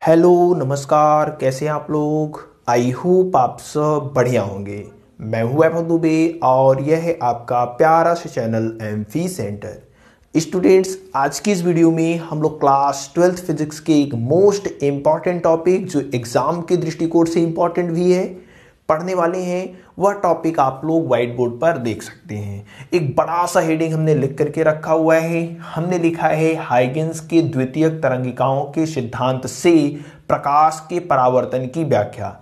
Hello नमस्कार, कैसे हैं आप लोग। आई होप आप सब बढ़िया होंगे। मैं हूं वैभव दुबे और यह है आपका प्यारा सा चैनल एमफी सेंटर। स्टूडेंट्स, आज की इस वीडियो में हम लोग क्लास 12th फिजिक्स के एक मोस्ट इम्पॉर्टेंट टॉपिक जो एग्जाम के दृष्टिकोण से इम्पॉर्टेंट भी है पढ़ने वाले हैं। वह टॉपिक आप लोग व्हाइट बोर्ड पर देख सकते हैं। एक बड़ा सा हेडिंग हमने लिख करके रखा हुआ है। हमने लिखा है हाइगेंस के द्वितीयक तरंगिकाओं के सिद्धांत से प्रकाश के परावर्तन की व्याख्या,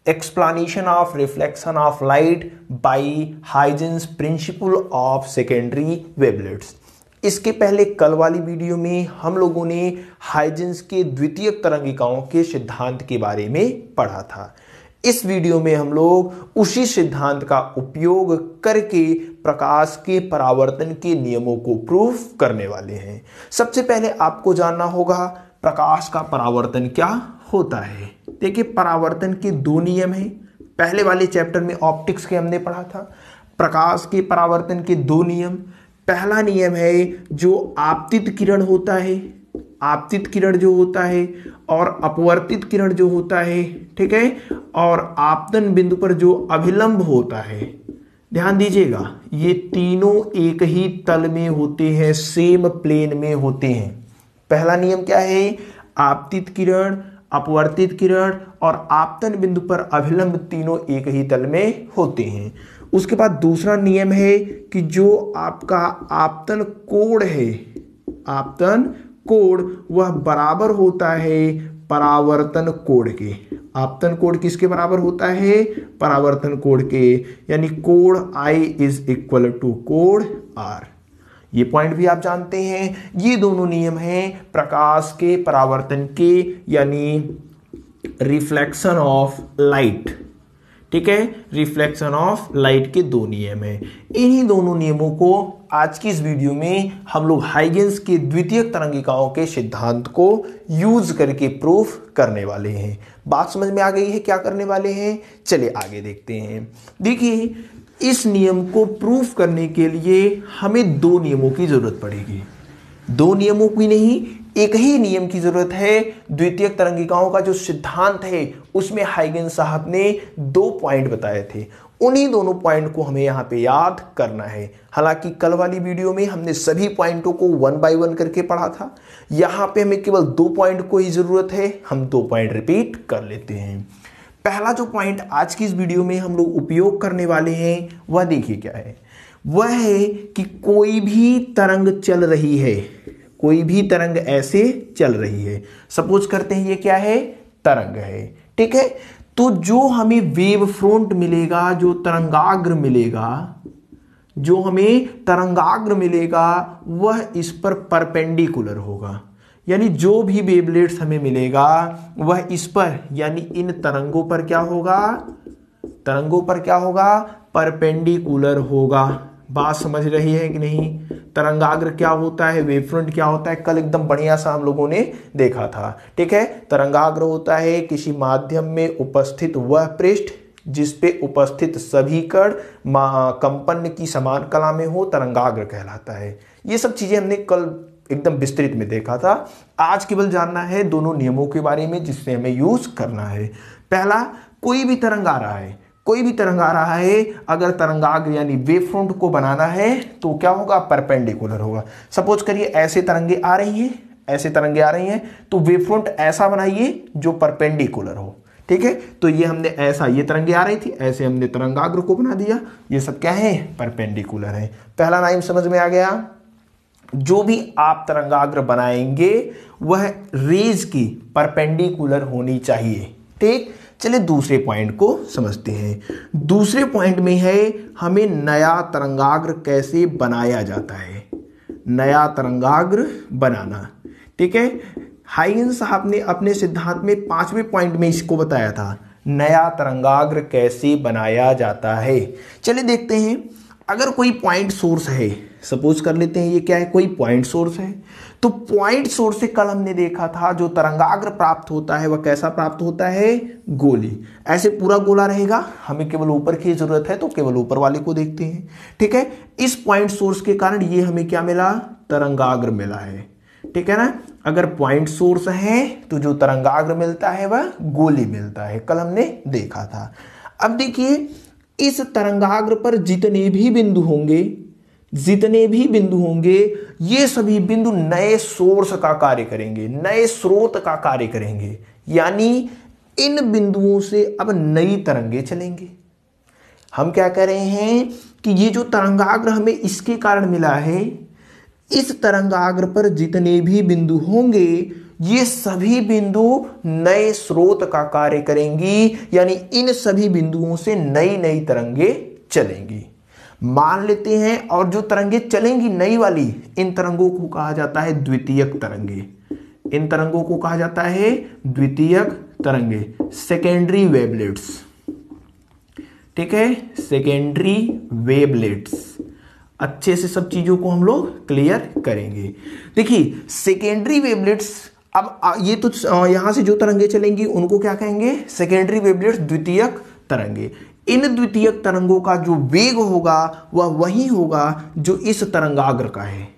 explanation of reflection of light by Huygens principle of secondary wavelets. इसके पहले कल वाली वीडियो में हम लोगों ने हाइजेंस के द्वितीयक तरंगिकाओं के सिद्धांत के बारे में पढ़ा था। इस वीडियो में हम लोग उसी सिद्धांत का उपयोग करके प्रकाश के परावर्तन के नियमों को प्रूफ करने वाले हैं। सबसे पहले आपको जानना होगा प्रकाश का परावर्तन क्या होता है। देखिए, परावर्तन के दो नियम हैं। पहले वाले चैप्टर में ऑप्टिक्स के हमने पढ़ा था प्रकाश के परावर्तन के दो नियम। पहला नियम है जो आपतित किरण होता है, आपतित किरण जो होता है और अपवर्तित किरण जो होता है, ठीक है, और आपतन बिंदु पर जो अभिलंब होता है। ध्यान दीजिएगा, ये तीनों एक ही तल में होते हैं, सेम प्लेन में होते हैं। पहला नियम क्या है? आपतित किरण, अपवर्तित किरण और आपतन बिंदु पर अभिलंब तीनों एक ही तल में होते हैं। उसके बाद दूसरा नियम है कि जो आपका आपतन कोण है, आपतन कोण वह बराबर होता है परावर्तन कोण के। आपतन कोण किसके बराबर होता है? परावर्तन कोण के, यानी कोण I इज इक्वल टू कोण R। ये पॉइंट भी आप जानते हैं। ये दोनों नियम हैं प्रकाश के परावर्तन के, यानी रिफ्लेक्शन ऑफ लाइट, ठीक है, रिफ्लेक्शन ऑफ लाइट के दो नियम हैं। इन्हीं दोनों नियमों को आज की इस वीडियो में हम लोग हाइगेंस के द्वितीयक तरंगिकाओं के सिद्धांत को यूज करके प्रूफ करने वाले हैं। बात समझ में आ गई है क्या करने वाले हैं? चलिए आगे देखते हैं। देखिए, इस नियम को प्रूफ करने के लिए हमें दो नियमों की जरूरत पड़ेगी। दो नियमों की नहीं, एक ही नियम की जरूरत है। द्वितीयक तरंगिकाओं का जो सिद्धांत है उसमें हाइगेंस साहब ने दो पॉइंट बताए थे। उन्हीं दोनों पॉइंट को हमें यहां पे याद करना है। हालांकि कल वाली वीडियो में हमने सभी पॉइंटों को 1 बाय 1 करके पढ़ा था। यहां पे हमें केवल दो पॉइंट को ही जरूरत है। हम दो पॉइंट रिपीट कर लेते हैं। पहला जो पॉइंट आज की इस वीडियो में हम लोग उपयोग करने वाले हैं वह देखिए क्या है। वह है कि कोई भी तरंग चल रही है, कोई भी तरंग ऐसे चल रही है। सपोज करते हैं ये क्या है? तरंग है, ठीक है। तो जो हमें वेव फ्रंट मिलेगा, जो तरंगाग्र मिलेगा, जो हमें तरंगाग्र मिलेगा वह इस पर परपेंडिकुलर होगा। यानी जो भी वेवलेट्स हमें मिलेगा वह इस पर, यानी इन तरंगों पर क्या होगा? तरंगों पर क्या होगा? परपेंडिकुलर होगा। बात समझ रही है कि नहीं? तरंगाग्र क्या होता है, वेव फ्रंट क्या होता है, कल एकदम बढ़िया सा हम लोगों ने देखा था, ठीक है। तरंगाग्र होता है किसी माध्यम में उपस्थित वह पृष्ठ जिस पे उपस्थित सभी कण कंपन की समान कला में हो, तरंगाग्र कहलाता है। ये सब चीजें हमने कल एकदम विस्तृत में देखा था। आज केवल जानना है दोनों नियमों के बारे में जिससे हमें यूज करना है। पहला, कोई भी तरंग आ रहा है, कोई भी तरंग आ रहा है, अगर तरंगाग्र यानी वेव फ्रंट को बनाना है तो क्या होगा? परपेंडिकुलर होगा। सपोज करिए ऐसे तरंगे आ रही हैं, ऐसे तरंगे आ रही हैं, तो वेव फ्रंट ऐसा बनाइए जो परपेंडिकुलर हो, ठीक है। तो ये हमने ऐसा, ये तरंगे आ रही थी, ऐसे हमने तरंगाग्र को बना दिया। ये सब क्या है? परपेंडिकुलर है। पहला नाम समझ में आ गया। जो भी आप तरंगाग्र बनाएंगे वह रेज की परपेंडिकुलर होनी चाहिए, ठीक। चलिए दूसरे पॉइंट को समझते हैं। दूसरे पॉइंट में है हमें नया तरंगाग्र कैसे बनाया जाता है, नया तरंगाग्र बनाना, ठीक है। हाइगेंस साहब ने अपने सिद्धांत में 5वें पॉइंट में इसको बताया था, नया तरंगाग्र कैसे बनाया जाता है। चलिए देखते हैं। अगर कोई पॉइंट सोर्स है, सपोज कर लेते हैं ये क्या है? कोई पॉइंट सोर्स है। तो पॉइंट सोर्स से कल हमने देखा था जो तरंगाग्र प्राप्त होता है वह कैसा प्राप्त होता है? गोली। ऐसे पूरा गोला रहेगा, हमें केवल ऊपर की जरूरत है तो केवल ऊपर वाले को देखते हैं, ठीक है। इस पॉइंट सोर्स के कारण ये हमें क्या मिला? तरंगाग्र मिला है। ठीक है ना। अगर पॉइंट सोर्स है तो जो तरंगाग्र मिलता है वह गोली मिलता है, कल हमने देखा था। अब देखिए इस तरंगाग्र पर जितने भी बिंदु होंगे ये सभी बिंदु नए सोर्स का कार्य करेंगे, नए स्रोत का कार्य करेंगे, यानी इन बिंदुओं से अब नई तरंगे चलेंगे। हम क्या कह रहे हैं कि ये जो तरंगाग्र हमें इसके कारण मिला है, इस तरंगाग्र पर जितने भी बिंदु होंगे ये सभी बिंदु नए स्रोत का कार्य करेंगी, यानी इन सभी बिंदुओं से नई नई तरंगे चलेंगी। मान लेते हैं, और जो तरंगे चलेंगी नई वाली, इन तरंगों को कहा जाता है द्वितीयक तरंगे। इन तरंगों को कहा जाता है द्वितीयक तरंगे, सेकेंडरी वेवलेट्स। ठीक है, सेकेंडरी वेवलेट्स। अच्छे से सब चीजों को हम लोग क्लियर करेंगे। देखिए सेकेंडरी वेवलेट्स, अब ये तो यहां से जो तरंगे चलेंगी उनको क्या कहेंगे, सेकेंडरी वेवलेट्स, द्वितीयक तरंगे। इन द्वितीयक तरंगों का जो वेग होगा वह वही होगा जो इस तरंगाग्र का है।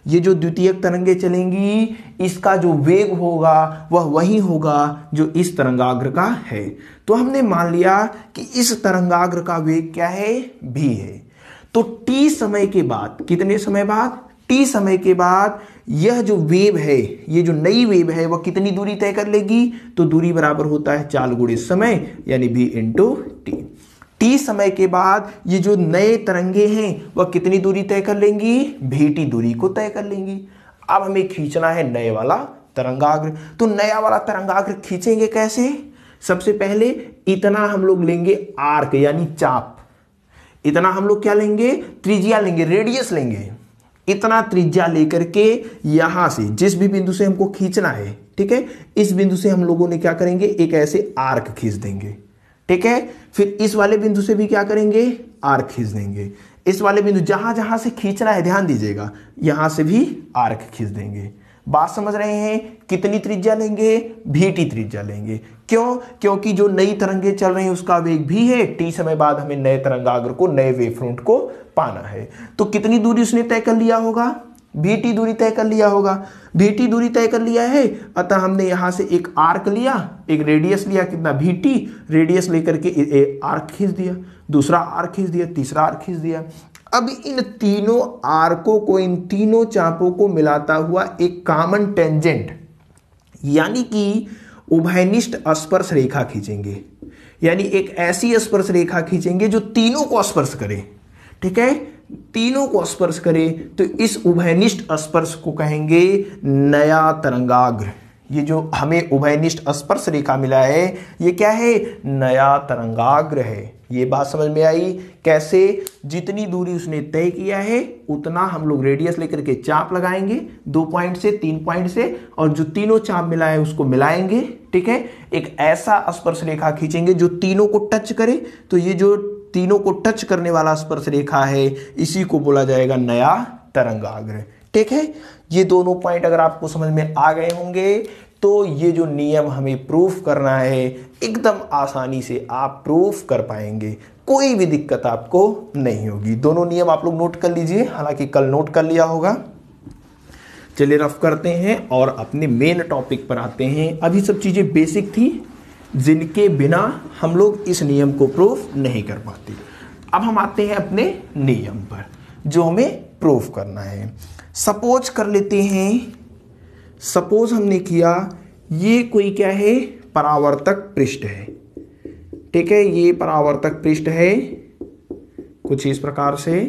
ये जो द्वितीयक तरंगे चलेंगी इसका जो वेग होगा वह वही होगा जो इस तरंगाग्र का है। तो हमने मान लिया कि इस तरंगाग्र का वेग क्या है, v है। तो t समय के बाद, कितने समय बाद, t समय के बाद यह जो वेव है, ये जो नई वेव है वह कितनी दूरी तय कर लेगी, तो दूरी बराबर होता है 4 गुणे समय, यानी v इंटू टी। टी समय के बाद ये जो नए तरंगे हैं वह कितनी दूरी तय कर लेंगी, vt दूरी को तय कर लेंगी। अब हमें खींचना है नए वाला तरंगाग्र। तो नया वाला तरंगाग्र खींचेंगे कैसे, सबसे पहले इतना हम लोग लेंगे आर्क यानी चाप, इतना हम लोग क्या लेंगे, त्रिज्या लेंगे, रेडियस लेंगे। इतना त्रिज्या लेकर के यहां से जिस भी बिंदु से हमको खींचना है, ठीक है, इस बिंदु से हम लोगों ने क्या करेंगे, एक ऐसे आर्क खींच देंगे। ठीक है, फिर इस वाले बिंदु से भी क्या करेंगे, आर्क खींच देंगे। इस वाले बिंदु जहां जहां से खींचना है ध्यान दीजिएगा, यहां से भी आर्क खींच देंगे। बात समझ रहे हैं, कितनी त्रिज्या लेंगे, vt त्रिज्या लेंगे। क्यों, क्योंकि जो नई तरंगे चल रही हैं उसका वेग भी है, t समय बाद हमें नए तरंगाग्र को, नए वेव फ्रंट को पाना है। तो कितनी दूरी उसने तय कर लिया होगा, vt दूरी तय कर लिया होगा। vt दूरी तय कर लिया है, अतः हमने यहां से एक आर्क लिया, एक रेडियस लिया, कितना vt, रेडियस लेकर के आर्क खींच दिया, दूसरा आर्क खींच दिया, तीसरा आर्क खींच दिया। अब इन तीनों आर्कों को, इन तीनों चापों को मिलाता हुआ एक कॉमन टेंजेंट यानी कि उभयनिष्ठ स्पर्श रेखा खींचेंगे, यानी एक ऐसी स्पर्श रेखा खींचेंगे जो तीनों को स्पर्श करे। ठीक है, तीनों को स्पर्श करे, तो इस उभयनिष्ठ स्पर्श को कहेंगे नया तरंगाग्र। ये जो हमें उभयनिष्ठ स्पर्श रेखा मिला है ये क्या है, नया तरंगाग्र है। ये बात समझ में आई, कैसे, जितनी दूरी उसने तय किया है उतना हम लोग रेडियस लेकर के चाप लगाएंगे, 2 पॉइंट से 3 पॉइंट से, और जो तीनों चाप मिला है उसको मिलाएंगे। ठीक है, एक ऐसा स्पर्श रेखा खींचेंगे जो तीनों को टच करे। तो ये जो तीनों को टच करने वाला स्पर्श रेखा है इसी को बोला जाएगा नया तरंगाग्र। ठीक है, ये दोनों पॉइंट अगर आपको समझ में आ गए होंगे तो ये जो नियम हमें प्रूफ करना है एकदम आसानी से आप प्रूफ कर पाएंगे, कोई भी दिक्कत आपको नहीं होगी। दोनों नियम आप लोग नोट कर लीजिए, हालांकि कल नोट कर लिया होगा। चलिए रफ करते हैं और अपने मेन टॉपिक पर आते हैं। अभी सब चीजें बेसिक थी जिनके बिना हम लोग इस नियम को प्रूफ नहीं कर पाते। अब हम आते हैं अपने नियम पर जो हमें प्रूफ करना है। सपोज कर लेते हैं, सपोज हमने किया ये कोई क्या है, परावर्तक पृष्ठ है। ठीक है, ये परावर्तक पृष्ठ है कुछ इस प्रकार से,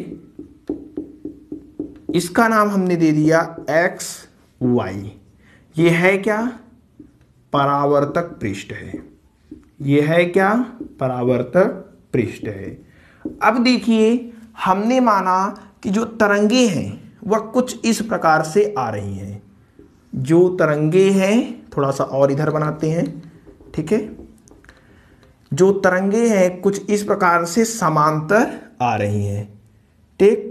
इसका नाम हमने दे दिया x y। ये है क्या, परावर्तक पृष्ठ है। ये है क्या, परावर्तक पृष्ठ है। अब देखिए हमने माना कि जो तरंगे हैं वह कुछ इस प्रकार से आ रही हैं। जो तरंगे हैं, थोड़ा सा और इधर बनाते हैं। ठीक है, जो तरंगे हैं कुछ इस प्रकार से समांतर आ रही हैं। ठीक,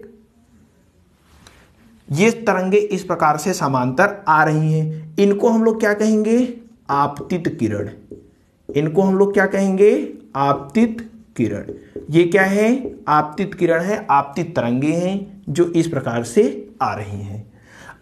ये तरंगे इस प्रकार से समांतर आ रही हैं, इनको हम लोग क्या कहेंगे, आपतित किरण। इनको हम लोग क्या कहेंगे, आपतित किरण। ये क्या है, आपतित किरण है, आपतित तरंगे हैं जो इस प्रकार से आ रही हैं।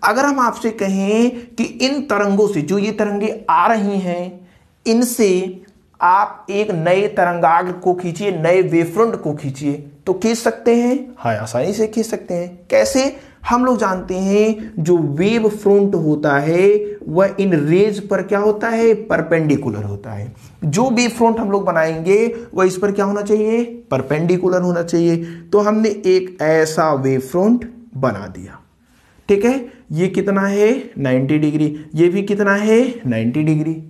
अगर हम आपसे कहें कि इन तरंगों से, जो ये तरंगे आ रही हैं, इनसे आप एक नए तरंगाग्र को खींचिए, नए वेवफ्रंट को खींचिए, तो खींच सकते हैं? हाँ, आसानी से खींच सकते हैं। कैसे? हम लोग जानते हैं जो वेव फ्रंट होता है वह इन रेज पर क्या होता है? परपेंडिकुलर होता है। जो वेव फ्रंट हम लोग बनाएंगे वह इस पर क्या होना चाहिए? परपेंडिकुलर होना चाहिए। तो हमने एक ऐसा वेव फ्रंट बना दिया, ठीक है। ये कितना है? 90 डिग्री। ये भी कितना है? 90 डिग्री।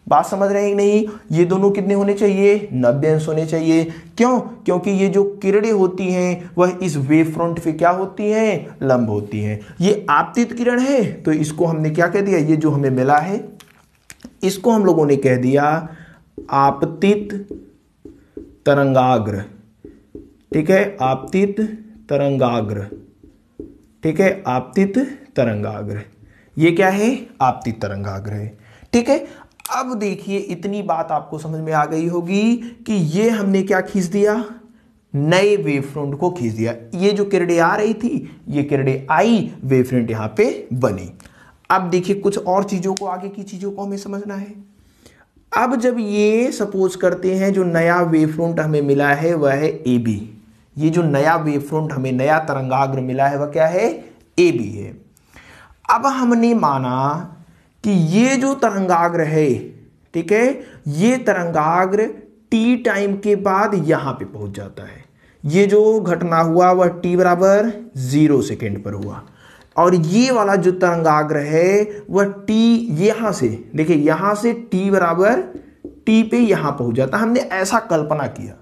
बात समझ रहे हैं कि नहीं? ये दोनों कितने होने चाहिए? 90 अंश होने चाहिए। क्यों? क्योंकि ये जो किरणें होती हैं वह इस वेव फ्रंट पे क्या होती हैं? लंब होती हैं। ये आपतित किरण है, तो इसको हमने क्या कह दिया? ये जो हमें मिला है इसको हम लोगों ने कह दिया आपतित तरंगाग्र, ठीक है। आपतित तरंगाग्र, ठीक है। आपतित तरंगाग्र, ये क्या है? आपतित तरंगाग्र है, ठीक है। अब देखिए, इतनी बात आपको समझ में आ गई होगी कि ये हमने क्या खींच दिया? नए वेव फ्रंट को खींच दिया। ये जो किरणें आ रही थी, ये किरणें आई, वेव फ्रंट यहां पे बनी। अब देखिए, कुछ और चीजों को, आगे की चीजों को हमें समझना है। अब जब ये सपोज करते हैं जो नया वेव फ्रंट हमें मिला है वह है ए बी। ये जो नया वेव फ्रंट हमें, नया तरंगाग्र मिला है वह क्या है? ए बी है। अब हमने माना कि ये जो तरंगाग्र है, ठीक है, ये तरंगाग्र टी टाइम के बाद यहां पे पहुंच जाता है। ये जो घटना हुआ वह टी बराबर 0 सेकेंड पर हुआ, और ये वाला जो तरंगाग्र है वह टी, यहां से देखिए, यहां से टी बराबर टी पे यहां पहुंच जाता। हमने ऐसा कल्पना किया।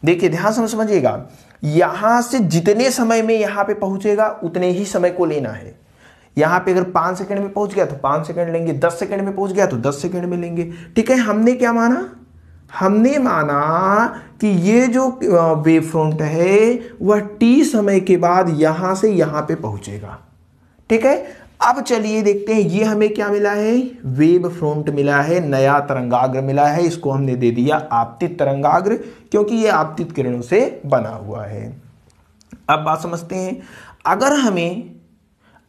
देखिए, ध्यान से समझिएगा, यहां से जितने समय में यहां पे पहुंचेगा उतने ही समय को लेना है। यहां पे अगर 5 सेकंड में पहुंच गया तो 5 सेकंड लेंगे, 10 सेकंड में पहुंच गया तो 10 सेकंड में लेंगे, ठीक है। हमने क्या माना? हमने माना कि ये जो वेव फ्रंट है वह टी समय के बाद यहां से यहां पे पहुंचेगा, ठीक है। अब चलिए देखते हैं, ये हमें क्या मिला है? वेव फ्रंट मिला है, नया तरंगाग्र मिला है। इसको हमने दे दिया आपतित तरंगाग्र, क्योंकि ये आपतित किरणों से बना हुआ है। अब बात समझते हैं।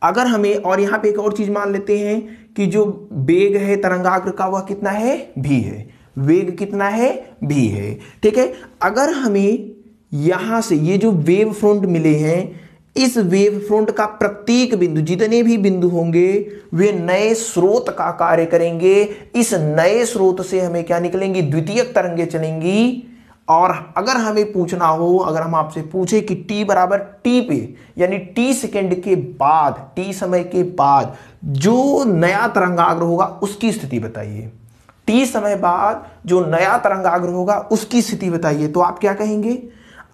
अगर हमें और यहां पे एक और चीज मान लेते हैं कि जो वेग है तरंगाग्र का वह कितना है? भी है। वेग कितना है? भी है, ठीक है। अगर हमें यहां से ये जो वेव फ्रंट मिले हैं, इस वेव फ्रंट का प्रत्येक बिंदु, जितने भी बिंदु होंगे वे नए स्रोत का कार्य करेंगे। इस नए स्रोत से हमें क्या निकलेंगी? द्वितीयक तरंगे चलेंगी। और अगर हमें पूछना हो, अगर हम आपसे पूछे कि t बराबर t पे, यानी t सेकेंड के बाद, t समय के बाद जो नया तरंगाग्र होगा उसकी स्थिति बताइए। t समय बाद जो नया तरंगाग्र होगा उसकी स्थिति बताइए, तो आप क्या कहेंगे?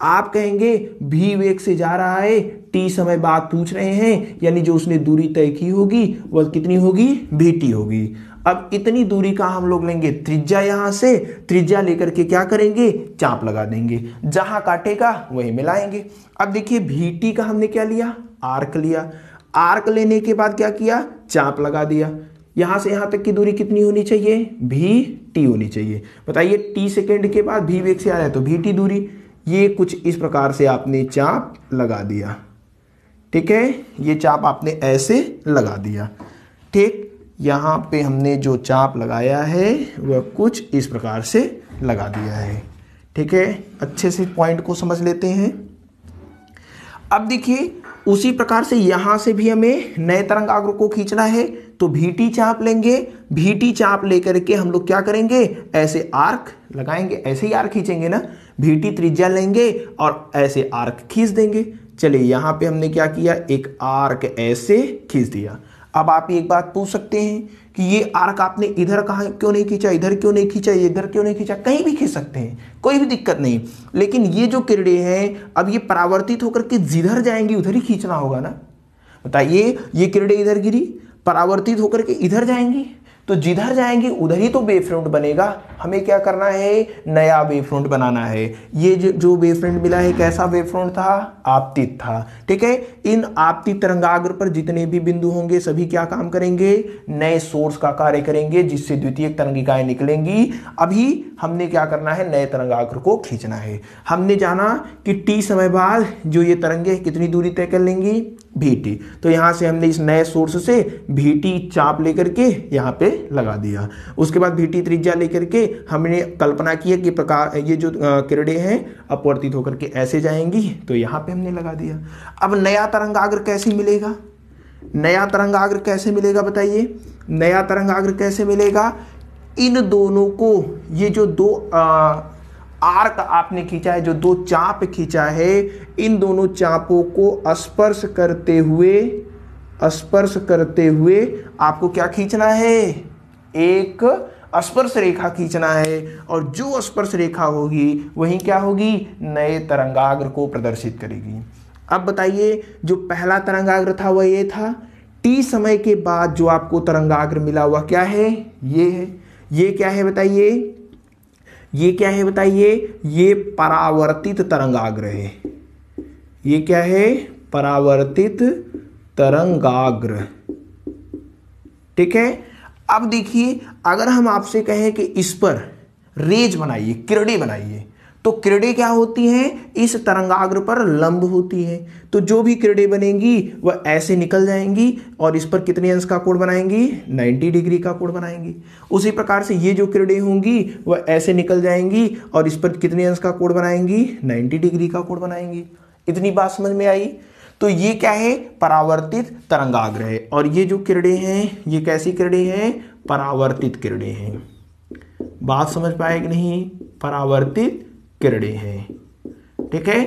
आप कहेंगे v वेग से जा रहा है, t समय बाद पूछ रहे हैं, यानी जो उसने दूरी तय की होगी वह कितनी होगी? vt होगी। अब इतनी दूरी का हम लोग लेंगे त्रिज्या, यहां से त्रिज्या लेकर के क्या करेंगे? चाप लगा देंगे, जहां काटेगा वहीं मिलाएंगे। अब देखिए, vt का हमने क्या लिया? आर्क लिया। आर्क लेने के बाद क्या किया? चाप लगा दिया। यहां से यहां तक की दूरी कितनी होनी चाहिए? vt होनी चाहिए। बताइए, t सेकेंड के बाद v वेग से आ रहा है तो vt दूरी, ये कुछ इस प्रकार से आपने चाप लगा दिया, ठीक है। ये चाप आपने ऐसे लगा दिया, ठीक। यहां पे हमने जो चाप लगाया है वह कुछ इस प्रकार से लगा दिया है, ठीक है। अच्छे से पॉइंट को समझ लेते हैं। अब देखिए, उसी प्रकार से यहां से भी हमें नए तरंगाग्र को खींचना है, तो vt चाप लेंगे। vt चाप लेकर के हम लोग क्या करेंगे? ऐसे आर्क लगाएंगे, ऐसे ही आर्क खींचेंगे ना। vt त्रिज्या लेंगे और ऐसे आर्क खींच देंगे। चलिए, यहां पे हमने क्या किया? एक आर्क ऐसे खींच दिया। अब आप एक बात पूछ सकते हैं कि ये आर्क आपने इधर कहाँ क्यों नहीं खींचा, इधर क्यों नहीं खींचा, इधर क्यों नहीं खींचा? कहीं भी खींच सकते हैं, कोई भी दिक्कत नहीं। लेकिन ये जो किरणें हैं, अब ये परावर्तित होकर के जिधर जाएंगी उधर ही खींचना होगा ना। बताइए, ये किरणें इधर गिरी, परावर्तित होकर के इधर जाएंगी, तो जिधर जाएंगे उधर ही तो वेव फ्रंट बनेगा। हमें क्या करना है, नया वेव फ्रंट बनाना है। ये जो वेव फ्रंट मिला है कैसा वेव फ्रंट था, आपतित था। ठीक है, इन आपतित तरंगाग्र पर जितने भी बिंदु होंगे सभी क्या काम करेंगे, नए सोर्स का कार्य करेंगे, जिससे द्वितीयक तरंगिकाएं निकलेंगी। अभी हमने क्या करना है, नए तरंगाग्र को खींचना है। हमने जाना कि टी समय बाद जो ये तरंगे कितनी दूरी तय कर लेंगी, vt। तो यहां से हमने इस नए सोर्स से vt चाप लेकर के यहाँ पे लगा दिया। उसके बाद vt त्रिज्या लेकर के हमने कल्पना की है कि प्रकार ये जो किरणें हैं अपवर्तित होकर के ऐसे जाएंगी, तो यहाँ पे हमने लगा दिया। अब नया तरंगाग्र कैसे मिलेगा, नया तरंगाग्र कैसे मिलेगा बताइए, नया तरंगाग्र कैसे मिलेगा, इन दोनों को, ये जो दो आर्क आपने खींचा है, जो दो चाप खींचा है, इन दोनों चापों को स्पर्श करते हुए आपको क्या खींचना है, एक स्पर्श रेखा खींचना है। और जो स्पर्श रेखा होगी वही क्या होगी, नए तरंगाग्र को प्रदर्शित करेगी। अब बताइए, जो पहला तरंगाग्र था वह ये था, टी समय के बाद जो आपको तरंगाग्र मिला वह क्या है, ये है। ये क्या है बताइए, ये क्या है बताइए, ये परावर्तित तरंगाग्र है। ये क्या है, परावर्तित तरंगाग्र। ठीक है, अब देखिए, अगर हम आपसे कहें कि इस पर रेज बनाइए, किरणें बनाइए, तो किरणें क्या होती हैं, इस तरंगाग्र पर लंब होती हैं। तो जो भी किरणें बनेंगी वह ऐसे निकल जाएंगी और इस पर कितने अंश का कोण बनाएंगी, 90 डिग्री का कोण बनाएंगी। उसी प्रकार से ये जो किरणें होंगी वह ऐसे निकल जाएंगी और इस पर कितने अंश का कोण बनाएंगी, 90 डिग्री का कोण बनाएंगी। इतनी बात समझ में आई। तो ये क्या है, परावर्तित तरंगाग्र है। और ये जो किरणें हैं ये कैसी किरणें हैं, परावर्तित किरणें हैं। बात समझ पाए कि नहीं, परावर्तित किरणें हैं। ठीक है,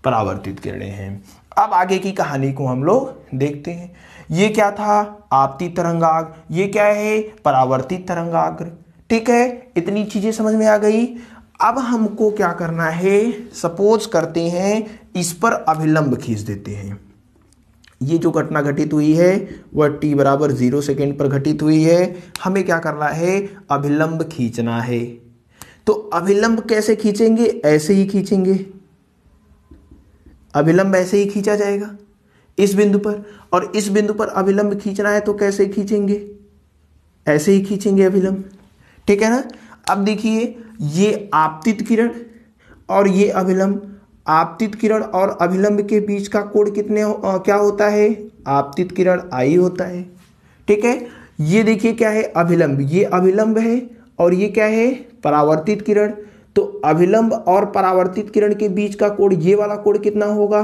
परावर्तित किरणें हैं। अब आगे की कहानी को हम लोग देखते हैं। ये क्या था, आपतित तरंगाग्र, ये क्या है, परावर्तित तरंगाग्र। ठीक है, इतनी चीजें समझ में आ गई। अब हमको क्या करना है, सपोज करते हैं इस पर अभिलंब खींच देते हैं। ये जो घटना घटित हुई है वह t बराबर 0 सेकेंड पर घटित हुई है। हमें क्या करना है, अभिलंब खींचना है। तो अभिलंब कैसे खींचेंगे, ऐसे ही खींचेंगे। अभिलंब ऐसे ही खींचा जाएगा इस बिंदु पर, और इस बिंदु पर अभिलंब खींचना है तो कैसे खींचेंगे, ऐसे ही खींचेंगे अभिलंब। ठीक है ना। अब देखिए, ये आपतित किरण और ये अभिलंब, आपतित किरण और अभिलंब के बीच का कोण क्या होता है, आपतित किरण I होता है। ठीक है, ये देखिए क्या है, अभिलंब, ये अभिलंब है और ये क्या है, परावर्तित किरण। तो अभिलंब और परावर्तित किरण के बीच का कोण, ये वाला कोण कितना होगा,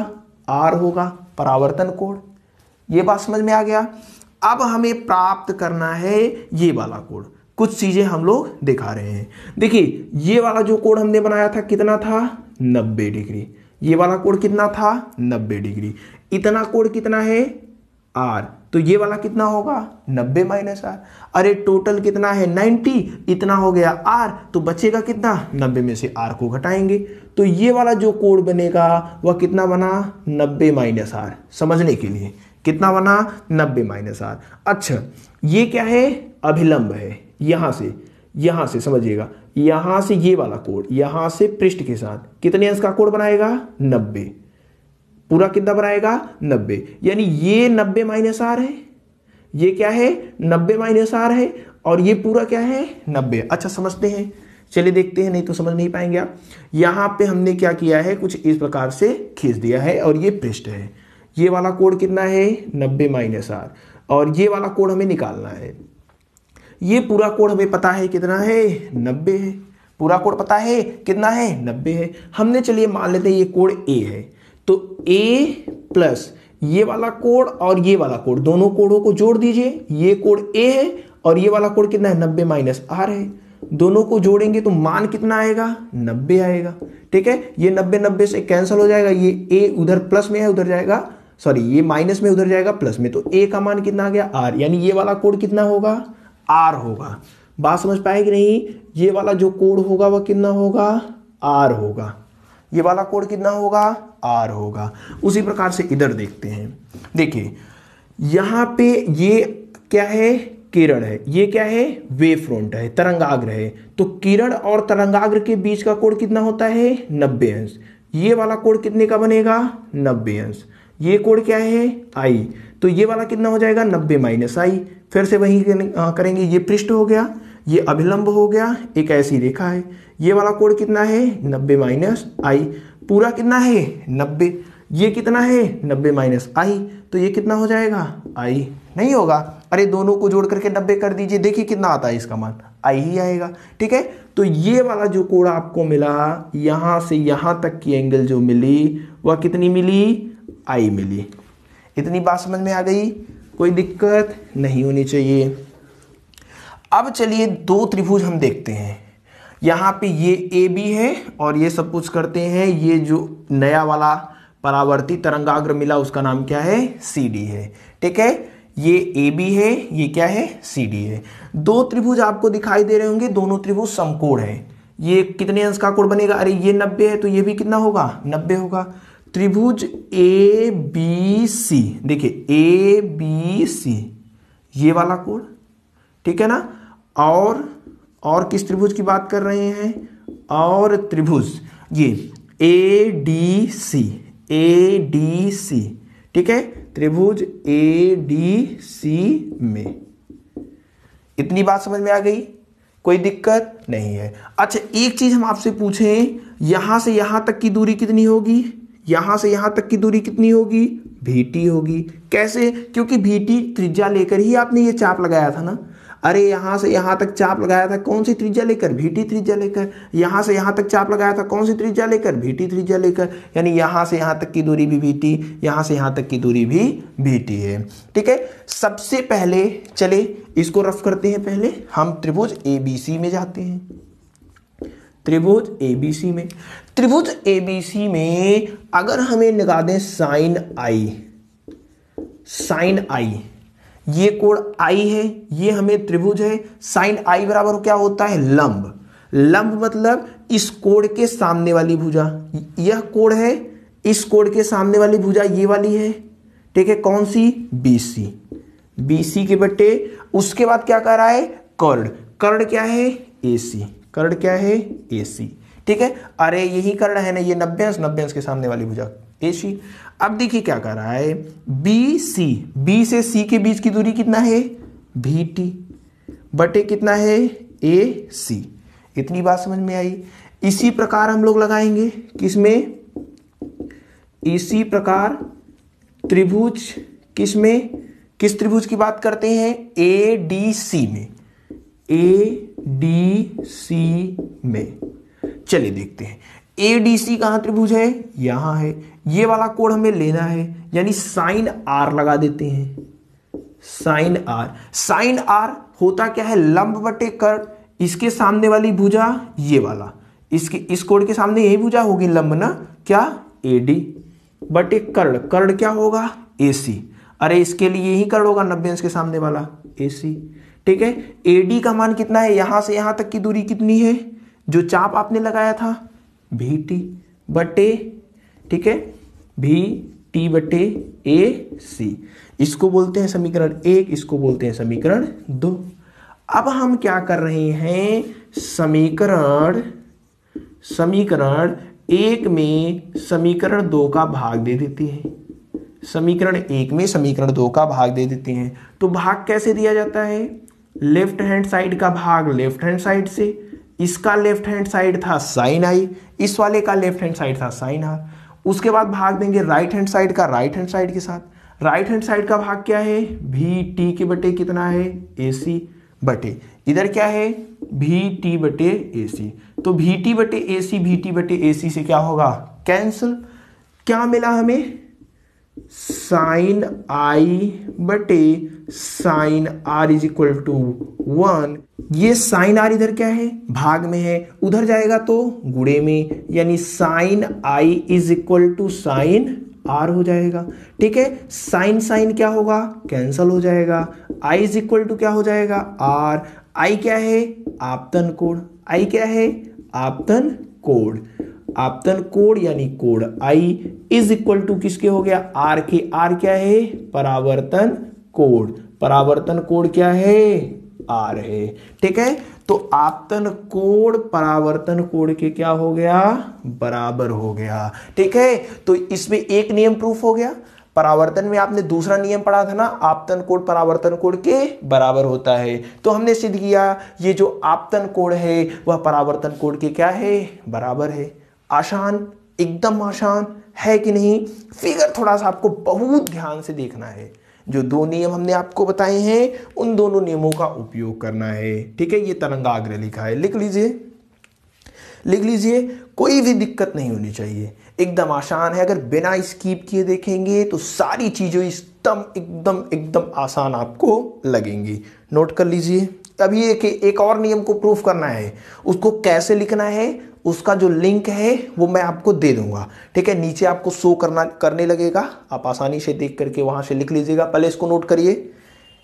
R होगा, परावर्तन कोण। ये बात समझ में आ गया। अब हमें प्राप्त करना है ये वाला कोण। कुछ चीजें हम लोग दिखा रहे हैं। देखिए, ये वाला जो कोण हमने बनाया था कितना था, 90 डिग्री। ये वाला कोण कितना था, 90 डिग्री। इतना कोण कितना है, R। तो ये वाला कितना होगा, 90 माइनस R। अरे टोटल कितना है, 90। इतना हो गया R, तो बचेगा कितना, 90 में से R को घटाएंगे। तो ये वाला जो कोण बनेगा वह कितना बना, 90 माइनस R। समझने के लिए कितना बना, 90 माइनस R। अच्छा, ये क्या है, अभिलंब है। यहां से समझिएगा, यहां से ये वाला कोण, यहां से पृष्ठ के साथ कितने अंश का कोण बनाएगा, 90। पूरा कितना बनाएगा, 90। यानी ये 90 माइनस R है, ये क्या है, 90 माइनस R है, और ये पूरा क्या है, 90। अच्छा, समझते हैं, चलिए देखते हैं, नहीं तो समझ नहीं पाएंगे आप। यहां पे हमने क्या किया है, कुछ इस प्रकार से खींच दिया है और ये पृष्ठ है। ये वाला कोण कितना है, 90 माइनस R, और ये वाला कोण हमें निकालना है। ये पूरा कोण हमें पता है कितना है, 90 है। पूरा कोण पता है कितना है, 90 है। हमने, चलिए मान लेते हैं ये कोण A है, तो A प्लस ये वाला कोण और ये वाला कोण, दोनों कोणों को जोड़ दीजिए। ये कोण A है और ये वाला कोण कितना है, 90 माइनस R है। दोनों को जोड़ेंगे तो मान कितना आएगा, 90 आएगा। ठीक है, ये 90 से कैंसिल हो जाएगा। ये A उधर प्लस में है, उधर जाएगा, सॉरी ये माइनस में, उधर जाएगा प्लस में। तो A का मान कितना आ गया, R। यानी ये वाला कोण कितना होगा, R होगा। बात समझ पाए कि नहीं। ये वाला जो कोण होगा वह कितना होगा, R होगा। ये वाला कोण कितना होगा, R होगा। उसी प्रकार से इधर देखते हैं। देखिए, यहां पे ये क्या है, किरण है, ये क्या है, वेव फ्रंट है, तरंगाग्र है। तो किरण और तरंगाग्र के बीच का कोण कितना होता है, 90 अंश। ये वाला कोण कितने का बनेगा, 90 अंश। ये कोण क्या है, आई। तो ये वाला कितना हो जाएगा, 90 माइनस आई। फिर से वही करेंगे, ये पृष्ठ हो गया, ये अभिलंब हो गया, एक ऐसी रेखा है। ये वाला कोण कितना है, 90 माइनस आई। पूरा कितना है, 90। ये कितना है, 90 माइनस आई। तो ये कितना हो जाएगा, आई नहीं होगा। अरे दोनों को जोड़ करके 90 कर दीजिए, देखिए कितना आता है इसका मान, आई ही आएगा। ठीक है, तो ये वाला जो कोण आपको मिला, यहां से यहां तक की एंगल जो मिली वह कितनी मिली, आई मिली। इतनी बात समझ में आ गई, कोई दिक्कत नहीं होनी चाहिए। अब चलिए दो त्रिभुज हम देखते हैं। यहाँ पे ये ए बी है और ये सपोज करते हैं ये जो नया वाला परावर्तित तरंगाग्र मिला उसका नाम क्या है, सी डी है। ठीक है, ये ए बी है, ये क्या है, सी डी है। दो त्रिभुज आपको दिखाई दे रहे होंगे, दोनों त्रिभुज समकोण है। ये कितने अंश का कोण बनेगा, अरे ये 90 है तो ये भी कितना होगा, 90 होगा। त्रिभुज ए बी सी, देखिए ए बी सी ये वाला कोण, ठीक है ना। और किस त्रिभुज की बात कर रहे हैं, और त्रिभुज ये A D C, A D C, ठीक है, त्रिभुज ए डी सी में। इतनी बात समझ में आ गई, कोई दिक्कत नहीं है। अच्छा एक चीज हम आपसे पूछें, यहां से यहां तक की दूरी कितनी होगी, यहां से यहां तक की दूरी कितनी होगी, VT होगी। कैसे, क्योंकि VT त्रिज्या लेकर ही आपने ये चाप लगाया था ना। अरे यहां से यहां तक चाप लगाया था कौन सी त्रिज्या लेकर, VT त्रिज्या लेकर। यहां से यहां तक चाप लगाया था कौन सी त्रिज्या लेकर, VT त्रिज्या लेकर। यानी यहां से यहां तक की दूरी भी VT, यहां से यहां तक की दूरी भी VT है। ठीक है, सबसे पहले चले इसको रफ करते हैं। पहले हम त्रिभुज ABC में जाते हैं। त्रिभुज ABC में, त्रिभुज ABC में अगर हमें लगा दें साइन आई, साइन आई, ये कोण आई है, ये हमें त्रिभुज है। साइन आई बराबर क्या होता है, लंब। लंब मतलब इस कोण के सामने वाली भुजा, यह कोण है, इस कोण के सामने वाली भुजा ये वाली है। ठीक है, कौन सी, BC, BC के बट्टे उसके बाद क्या कह रहा है, कर्ण। कर्ण क्या है, AC, कर्ण क्या है, AC। ठीक है, अरे यही कर्ण है ना, ये 90 अंश, 90 अंश के सामने वाली भुजा AC। अब देखिए क्या कर रहा है, BC, B से C के बीच की दूरी कितना है, VT बटे कितना है, AC। इतनी बात समझ में आई। इसी प्रकार हम लोग लगाएंगे किसमें, इसी प्रकार त्रिभुज किसमें, किस त्रिभुज की बात करते हैं, ADC में, ADC में। चलिए देखते हैं ADC कहां त्रिभुज है, यहां है। ये वाला कोण हमें लेना है, यानी साइन R लगा देते हैं। साइन R, साइन R होता क्या है, लंब बटे कर्ण। इसके सामने वाली भुजा ये वाला, इसके इस कोण के सामने यही भुजा होगी लंब ना, क्या, AD बटे कर्ण। कर्ण क्या होगा, AC। अरे इसके लिए यही कर्ण होगा 90 अंश के सामने वाला, AC। ठीक है, AD का मान कितना है, यहां से यहां तक की दूरी कितनी है, जो चाप आपने लगाया था, VT बटे, ठीक है, VT बटे AC। इसको बोलते हैं समीकरण 1, इसको बोलते हैं समीकरण 2। अब हम क्या कर रहे हैं, समीकरण 1 में समीकरण 2 का भाग दे देते हैं। समीकरण 1 में समीकरण 2 का भाग दे देते हैं। तो भाग कैसे दिया जाता है, लेफ्ट हैंड साइड का भाग लेफ्ट हैंड साइड से। इसका लेफ्ट हैंड साइड था साइन आई, इस वाले का लेफ्ट हैंड साइड था साइन आर। उसके बाद भाग देंगे राइट हैंड साइड का राइट हैंड साइड के साथ। राइट हैंड साइड का भाग क्या है, VT के बटे कितना है, AC बटे इधर क्या है, VT बटे AC। तो VT बटे AC, VT बटे AC से क्या होगा, कैंसिल। क्या मिला हमें, साइन आई बटे sine r is equal to 1। ये साइन आर इधर क्या है, भाग में है, उधर जाएगा तो गुणे में, यानी sine i is equal to sine r हो जाएगा। ठीक है, साइन साइन क्या होगा, कैंसल हो जाएगा। आई इज इक्वल टू क्या हो जाएगा, आर। आई क्या है, आपतन कोण। आई क्या है, आपतन कोण। आपतन कोण यानी कोण आई इज इक्वल टू किसके हो गया, आर के। आर क्या है, परावर्तन कोण। परावर्तन कोण क्या है, आर है। ठीक है, तो आपतन कोण परावर्तन कोण के क्या हो गया, बराबर हो गया। ठीक है, तो इसमें एक नियम प्रूफ हो गया। परावर्तन में आपने दूसरा नियम पढ़ा था ना, आपतन कोण परावर्तन कोण के बराबर होता है। तो हमने सिद्ध किया ये जो आपतन कोण है वह परावर्तन कोण के क्या है, बराबर है। आसान, एकदम आसान है कि नहीं। फिगर थोड़ा सा आपको बहुत ध्यान से देखना है। जो दो नियम हमने आपको बताए हैं उन दोनों नियमों का उपयोग करना है। ठीक है, ये तरंगाग्र लिखा है, लिख लीजिए, लिख लीजिए, कोई भी दिक्कत नहीं होनी चाहिए, एकदम आसान है। अगर बिना स्किप किए देखेंगे तो सारी चीजें एकदम एकदम एकदम आसान आपको लगेंगी। नोट कर लीजिए। अभी एक और नियम को प्रूफ करना है, उसको कैसे लिखना है उसका जो लिंक है वो मैं आपको दे दूंगा। ठीक है, नीचे आपको शो करने लगेगा, आप आसानी से देख करके वहां से लिख लीजिएगा। पहले इसको नोट करिए,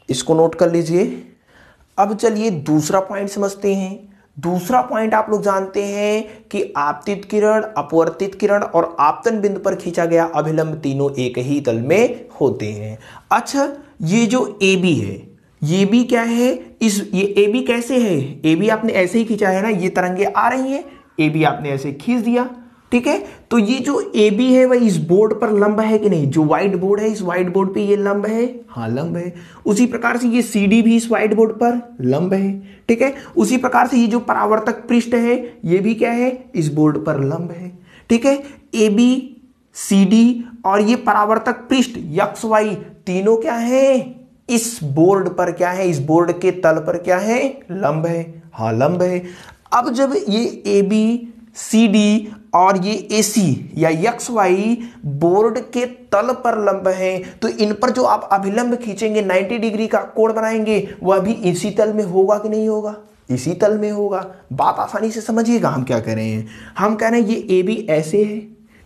इसको नोट कर लीजिए। अब चलिए दूसरा पॉइंट समझते हैं। दूसरा पॉइंट आप लोग जानते हैं कि आपतित किरण, अपवर्तित किरण और आपतन बिंदु पर खींचा गया अभिलंब तीनों एक ही तल में होते हैं। अच्छा, ये जो ए बी है, ये भी क्या है, ये ए बी कैसे है, ए बी आपने ऐसे ही खींचा है ना, ये तरंगे आ रही हैं, ए बी आपने ऐसे खींच दिया। ठीक है, तो ये जो ए बी है वह इस बोर्ड पर लंब है कि नहीं, जो व्हाइट बोर्ड है इस व्हाइट बोर्ड पे ये लंब है, हाँ लंब है। उसी प्रकार से ये सी डी भी इस व्हाइट बोर्ड पर लंब है। ठीक है, उसी प्रकार से ये जो परावर्तक पृष्ठ है ये भी क्या है, इस बोर्ड पर लंब है। ठीक है, ए बी सी डी और ये परावर्तक पृष्ठ यक्स वाई तीनों क्या है, इस बोर्ड पर क्या है, इस बोर्ड के तल पर क्या है, लंब है, हाँ लंब है। अब जब ये ए बी सी डी और ये ए सी या यक्स वाई बोर्ड के तल पर लंब है, तो इन पर जो आप अभिलंब खींचेंगे 90 डिग्री का कोण बनाएंगे वह भी इसी तल में होगा कि नहीं होगा, इसी तल में होगा। बात आसानी से समझिएगा हम क्या कह रहे हैं। हम कह रहे हैं ये ए बी ऐसे है,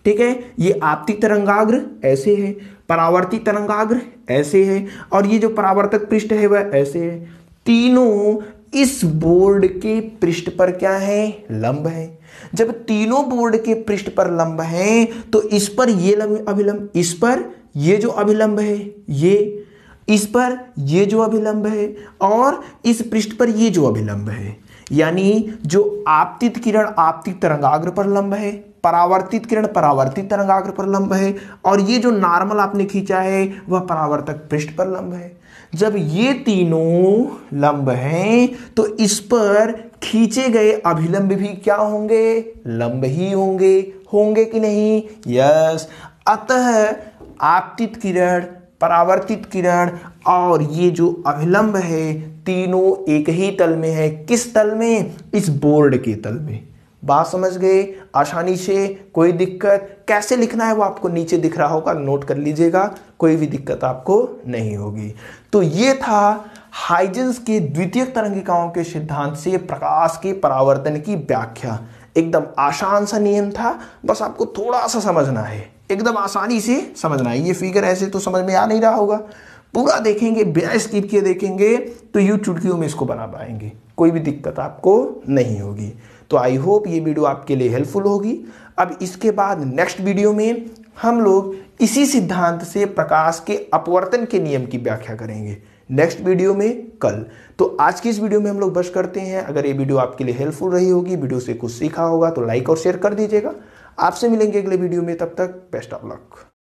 ठीक है, ये आपतित तरंगाग्र ऐसे है, परावर्तित तरंगाग्र ऐसे है और ये जो परावर्तक पृष्ठ है वह ऐसे है। तीनों इस बोर्ड के पृष्ठ पर क्या है, लंब है। जब तीनों बोर्ड के पृष्ठ पर लंब है तो इस पर ये अभिलंब, इस पर ये जो अभिलंब है ये, इस पर ये जो अभिलंब है और इस पृष्ठ पर ये जो अभिलंब है, यानी जो आपतित किरण आपतित तरंगाग्र पर लंब है, परावर्तित किरण परावर्तित तरंगाग्र पर लंब है और ये जो नॉर्मल आपने खींचा है वह परावर्तक पृष्ठ पर लंब है। जब ये तीनों लंब हैं तो इस पर खींचे गए अभिलंब भी क्या होंगे, लंब ही होंगे, होंगे कि नहीं, यस। अतः आपतित किरण परावर्तित किरण और ये जो अभिलंब है तीनों एक ही तल में है। किस तल में, इस बोर्ड के तल में। बात समझ गए आसानी से, कोई दिक्कत, कैसे लिखना है वो आपको नीचे दिख रहा होगा, नोट कर लीजिएगा, कोई भी दिक्कत आपको नहीं होगी। तो ये था हाइजेंस के द्वितीयक तरंगिकाओं के सिद्धांत से प्रकाश के परावर्तन की व्याख्या। एकदम आसान सा नियम था, बस आपको थोड़ा सा समझना है, एकदम आसानी से समझना है। ये फिगर ऐसे तो समझ में आ नहीं रहा होगा, पूरा देखेंगे, बिना स्किप किए देखेंगे तो यूं चुटकियों में इसको बना पाएंगे, कोई भी दिक्कत आपको नहीं होगी। तो आई होप ये वीडियो आपके लिए हेल्पफुल होगी। अब इसके बाद नेक्स्ट वीडियो में हम लोग इसी सिद्धांत से प्रकाश के अपवर्तन के नियम की व्याख्या करेंगे, नेक्स्ट वीडियो में कल। तो आज की इस वीडियो में हम लोग बस करते हैं। अगर ये वीडियो आपके लिए हेल्पफुल रही होगी, वीडियो से कुछ सीखा होगा तो लाइक और शेयर कर दीजिएगा। आपसे मिलेंगे अगले वीडियो में, तब तक बेस्ट ऑफ लक।